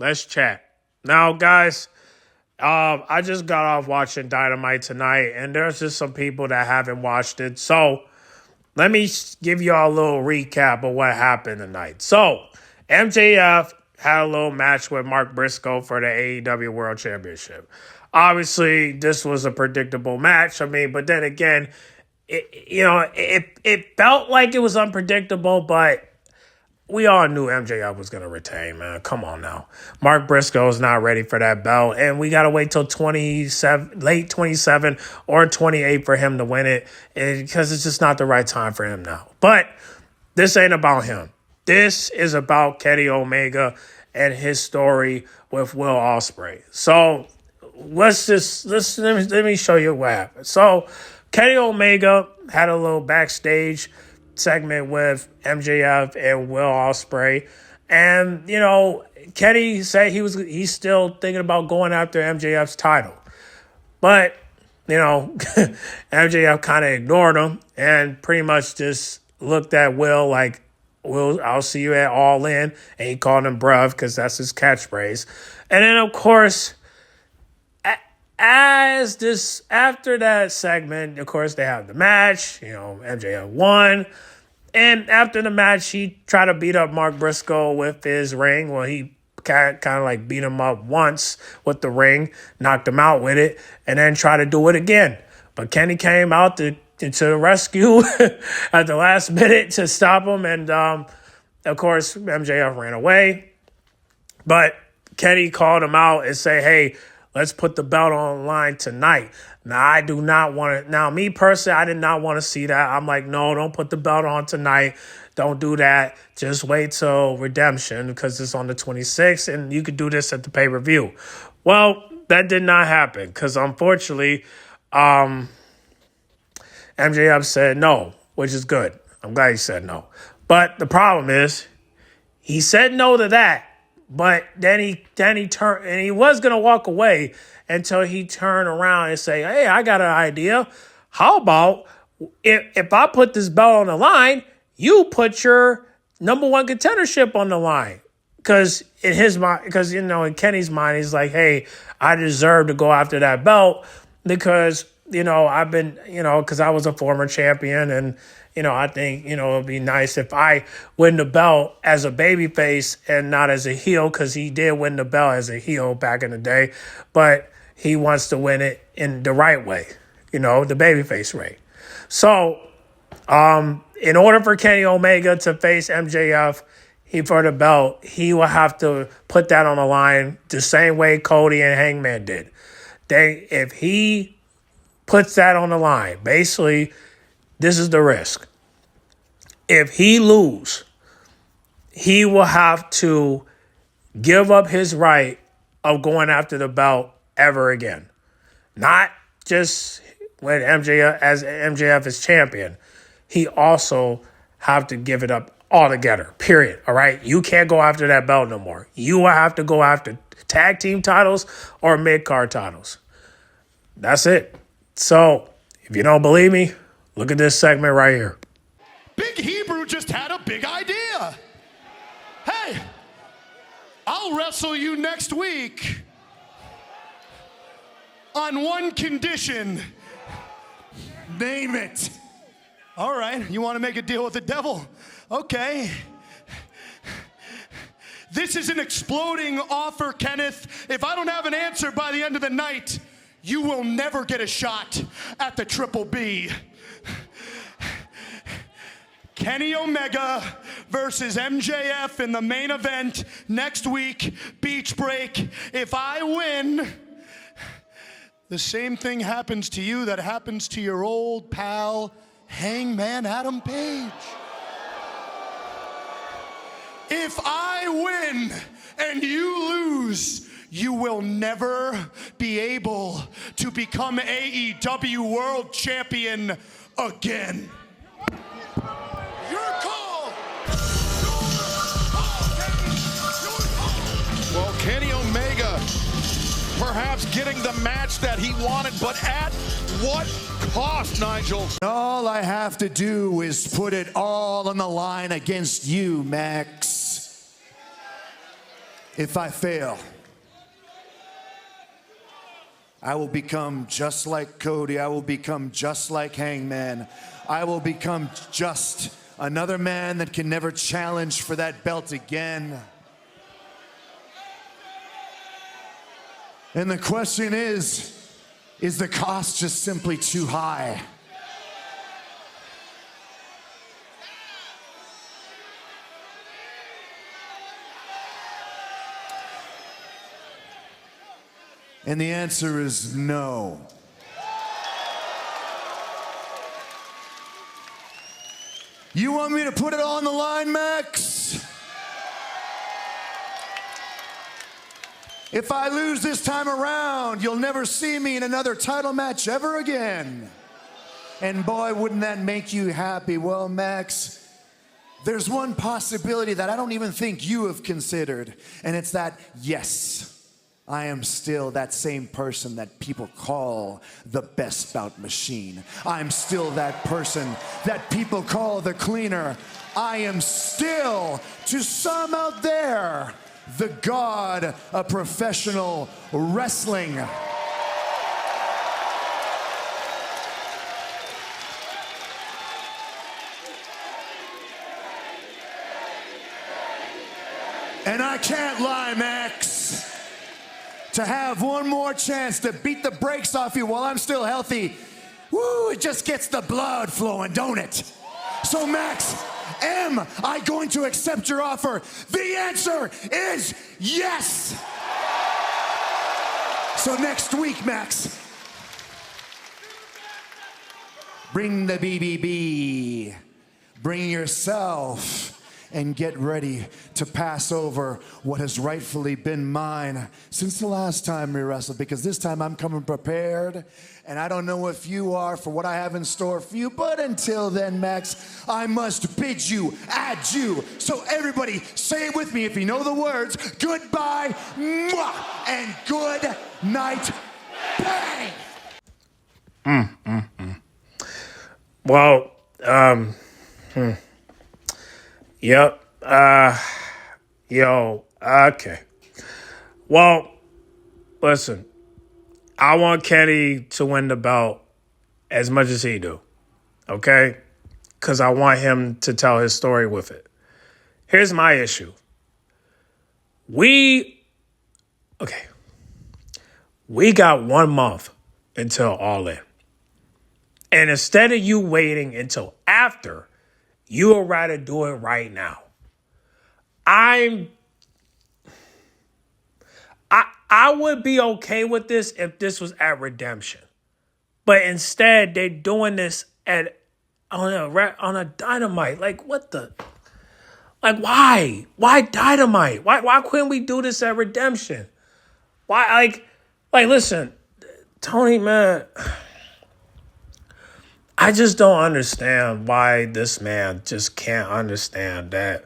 let's chat. Now, guys, I just got off watching Dynamite tonight, and there's just some people that haven't watched it. So let me give y'all a little recap of what happened tonight. So MJF had a little match with Mark Briscoe for the AEW World Championship. Obviously, this was a predictable match. I mean, but then again, it felt like it was unpredictable, but we all knew MJF was going to retain, man. Come on now. Mark Briscoe is not ready for that belt, and we got to wait till late 27 or 28 for him to win it because it's just not the right time for him now. But this ain't about him. This is about Kenny Omega and his story with Will Ospreay. So let me show you what happened. So Kenny Omega had a little backstage segment with MJF and Will Ospreay, and Kenny said he's still thinking about going after MJF's title, but MJF kind of ignored him and pretty much just looked at Will like, "Will, I'll see you at All In," and he called him bruv because that's his catchphrase. And then of course, after that segment, of course, they have the match. MJF won. And after the match, he tried to beat up Mark Briscoe with his ring. Well, he kind of like beat him up once with the ring, knocked him out with it, and then tried to do it again. But Kenny came out to the rescue at the last minute to stop him. And, of course, MJF ran away. But Kenny called him out and said, "Hey, let's put the belt on the line tonight." Now, I do not want to. Now, me personally, I did not want to see that. I'm like, no, don't put the belt on tonight. Don't do that. Just wait till Redemption because it's on the 26th, and you could do this at the pay-per-view. Well, that did not happen because, unfortunately, MJF said no, which is good. I'm glad he said no. But the problem is he said no to that. But then he turned, and he was going to walk away until he turned around and say, "Hey, I got an idea. How about if I put this belt on the line, you put your number one contendership on the line?" Because in his mind, in Kenny's mind, he's like, "Hey, I deserve to go after that belt because, I've been, because I was a former champion and, I think, it'd be nice if I win the belt as a babyface and not as a heel because he did win the belt as a heel back in the day. But he wants to win it in the right way, the babyface way." So in order for Kenny Omega to face MJF for the belt, he will have to put that on the line the same way Cody and Hangman did. If he puts that on the line, basically, this is the risk. If he loses, he will have to give up his right of going after the belt ever again. Not just when MJF is champion. He also have to give it up altogether, period. All right? You can't go after that belt no more. You will have to go after tag team titles or mid-card titles. That's it. So, if you don't believe me, look at this segment right here. Big Hebrew just had a big idea. Hey, I'll wrestle you next week on one condition. Name it. All right, you want to make a deal with the devil? Okay. This is an exploding offer, Kenneth. If I don't have an answer by the end of the night, you will never get a shot at the Triple B. Kenny Omega versus MJF in the main event next week, Beach Break. If I win, the same thing happens to you that happens to your old pal, Hangman Adam Page. If I win and you lose, you will never be able to become AEW World Champion again. Your call. Well, Kenny Omega perhaps getting the match that he wanted, but at what cost, Nigel? All I have to do is put it all on the line against you, Max. If I fail, I will become just like Cody. I will become just like Hangman. I will become just another man that can never challenge for that belt again. And the question is the cost just simply too high? And the answer is no. You want me to put it on the line, Max? If I lose this time around, you'll never see me in another title match ever again. And boy, wouldn't that make you happy. Well, Max, there's one possibility that I don't even think you have considered, and it's that, yes, I am still that same person that people call the best bout machine. I'm still that person that people call the cleaner. I am still, to some out there, the god of professional wrestling. And I can't lie, Max. To have one more chance to beat the brakes off you while I'm still healthy, woo, it just gets the blood flowing, don't it? So Max, am I going to accept your offer? The answer is yes. So next week, Max, bring the BBB, bring yourself, and get ready to pass over what has rightfully been mine since the last time we wrestled, because this time I'm coming prepared, and I don't know if you are for what I have in store for you, but until then, Max, I must bid you adieu. So everybody, say it with me if you know the words. Goodbye, mwah, and good night, bang! Well, yep. Okay. Well, listen, I want Kenny to win the belt as much as he do, okay? Because I want him to tell his story with it. Here's my issue. We got 1 month until All In. And instead of you waiting until after, you would rather do it right now. I would be okay with this if this was at Redemption. But instead, they're doing this on a Dynamite. Like, what the? Like, why? Why Dynamite? Why couldn't we do this at Redemption? Why, like, listen, Tony, man, I just don't understand why this man just can't understand that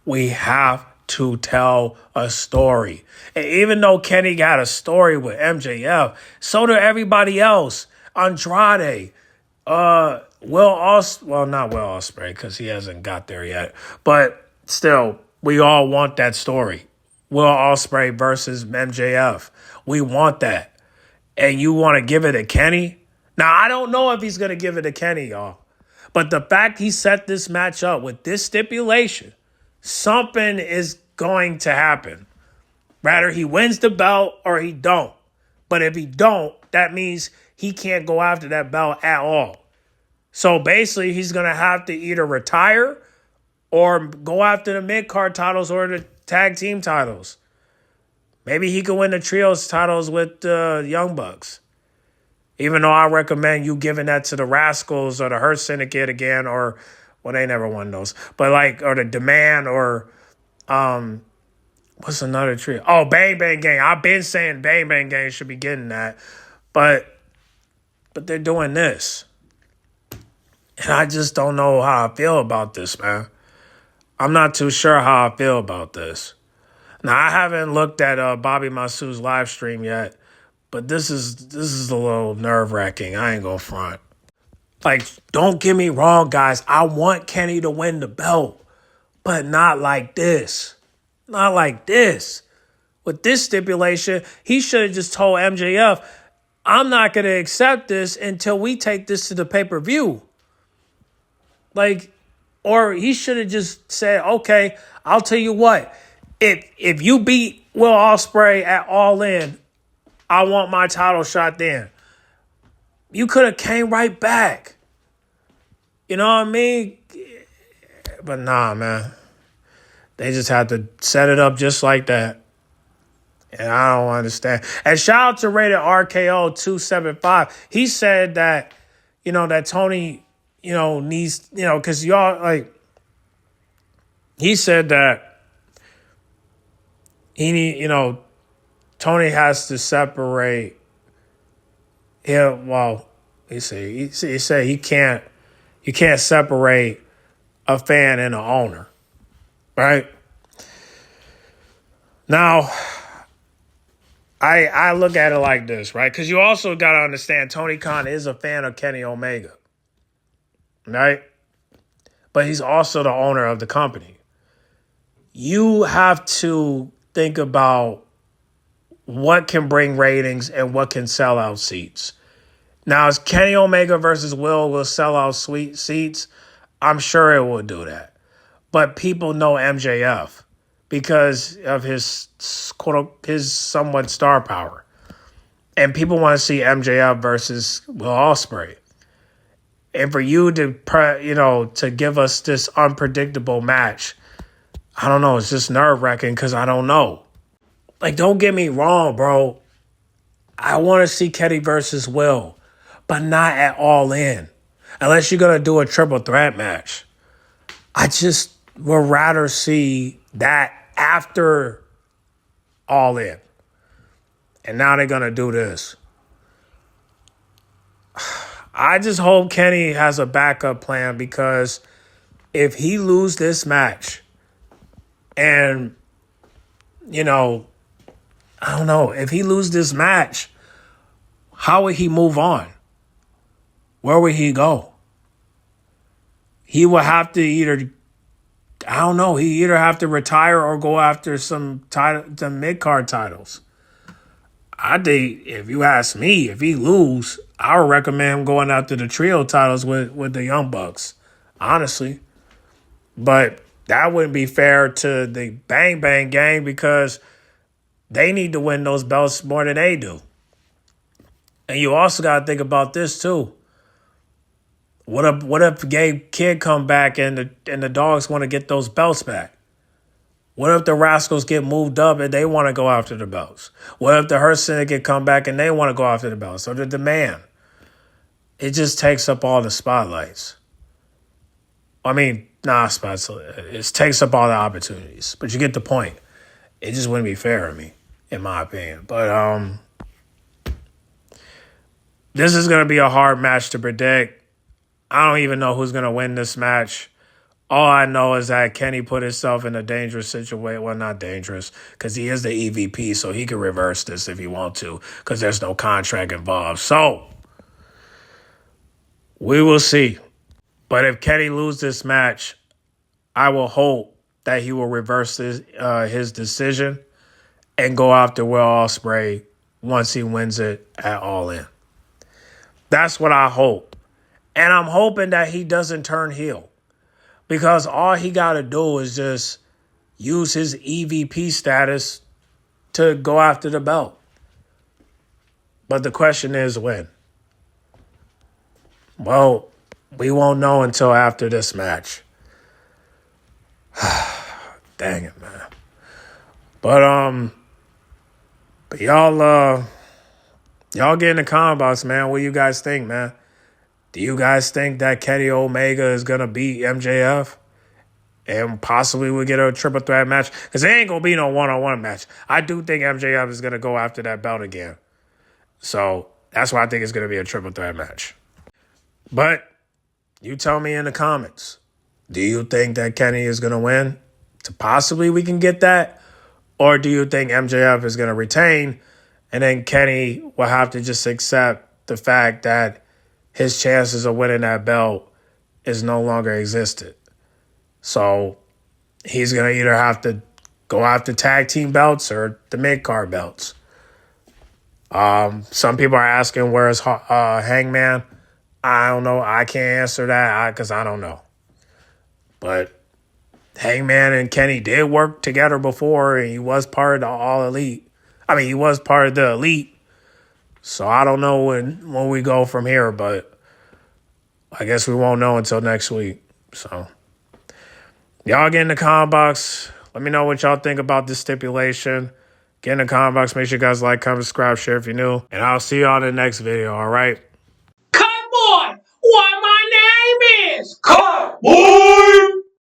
we have to tell a story. And even though Kenny got a story with MJF, so did everybody else. Andrade, not Will Ospreay, because he hasn't got there yet. But still, we all want that story. Will Ospreay versus MJF. We want that. And you want to give it to Kenny? Now, I don't know if he's going to give it to Kenny, y'all. But the fact he set this match up with this stipulation, something is going to happen. Rather, he wins the belt or he don't. But if he don't, that means he can't go after that belt at all. So basically, he's going to have to either retire or go after the mid-card titles or the tag team titles. Maybe he could win the trios titles with the Young Bucks. Even though I recommend you giving that to the Rascals or the Hurt Syndicate again, or, well, they never won those. But or the Demand, or, what's another trio? Oh, Bang Bang Gang. I've been saying Bang Bang Gang should be getting that. But they're doing this. And I just don't know how I feel about this, man. I'm not too sure how I feel about this. Now, I haven't looked at Bobby Masu's live stream yet. But this is a little nerve-wracking. I ain't gonna front. Like, don't get me wrong, guys. I want Kenny to win the belt. But not like this. Not like this. with this stipulation, he should have just told MJF, I'm not going to accept this until we take this to the pay-per-view. Like, or he should have just said, okay, I'll tell you what. If you beat Will Ospreay at All In, I want my title shot then. You could have came right back. You know what I mean? But nah, man. They just had to set it up just like that. And I don't understand. And shout out to Rated RKO 275. He said that, that Tony, needs, because y'all, like, he said that Tony has to separate him. Well, he said you can't separate a fan and an owner, right? Now, I look at it like this, right? Because you also got to understand Tony Khan is a fan of Kenny Omega, right? But he's also the owner of the company. You have to think about what can bring ratings and what can sell out seats. Now, is Kenny Omega versus will sell out seats? I'm sure it will do that. But people know MJF because of his somewhat star power. And people want to see MJF versus Will Ospreay. And for you to give us this unpredictable match, I don't know, it's just nerve-wracking because I don't know. Like, don't get me wrong, bro. I want to see Kenny versus Will, but not at All In. Unless you're going to do a triple threat match. I just would rather see that after All In. And now they're going to do this. I just hope Kenny has a backup plan because if he lose this match and, I don't know, if he lose this match, how would he move on? Where would he go? He will have to he either have to retire or go after some mid-card titles. I think, if you ask me, if he lose, I would recommend him going after the trio titles with the Young Bucks, honestly. But that wouldn't be fair to the Bang Bang gang because they need to win those belts more than they do. And you also got to think about this too. What if Gabe Kidd come back and the Dogs want to get those belts back? What if the Rascals get moved up and they want to go after the belts? What if the Hurt Syndicate come back and they want to go after the belts? Or the Demand? It just takes up all the spotlights. It takes up all the opportunities. But you get the point. It just wouldn't be fair to me, in my opinion. But this is going to be a hard match to predict. I don't even know who's going to win this match. All I know is that Kenny put himself in a dangerous situation. Well, not dangerous, because he is the EVP, so he can reverse this if he wants to, because there's no contract involved. So, we will see. But if Kenny loses this match, I will hope that he will reverse his decision and go after Will Ospreay once he wins it at All In. That's what I hope. And I'm hoping that he doesn't turn heel. Because all he got to do is just use his EVP status to go after the belt. But the question is when? Well, we won't know until after this match. Dang it, man. But y'all get in the comment box, man. What do you guys think, man? Do you guys think that Kenny Omega is going to beat MJF? And possibly we get a triple threat match? Because there ain't going to be no one-on-one match. I do think MJF is going to go after that belt again. So that's why I think it's going to be a triple threat match. But you tell me in the comments. Do you think that Kenny is going to win? To possibly we can get that? Or do you think MJF is going to retain and then Kenny will have to just accept the fact that his chances of winning that belt is no longer existed? So he's going to either have to go after tag team belts or the mid-card belts. Some people are asking where's Hangman. I don't know. I can't answer that because I don't know. But Hangman and Kenny did work together before, and he was part of the All Elite. I mean, he was part of the Elite. So I don't know when we go from here, but I guess we won't know until next week. So y'all get in the comment box. Let me know what y'all think about this stipulation. Get in the comment box. Make sure you guys like, comment, subscribe, share if you're new. And I'll see you on the next video, all right?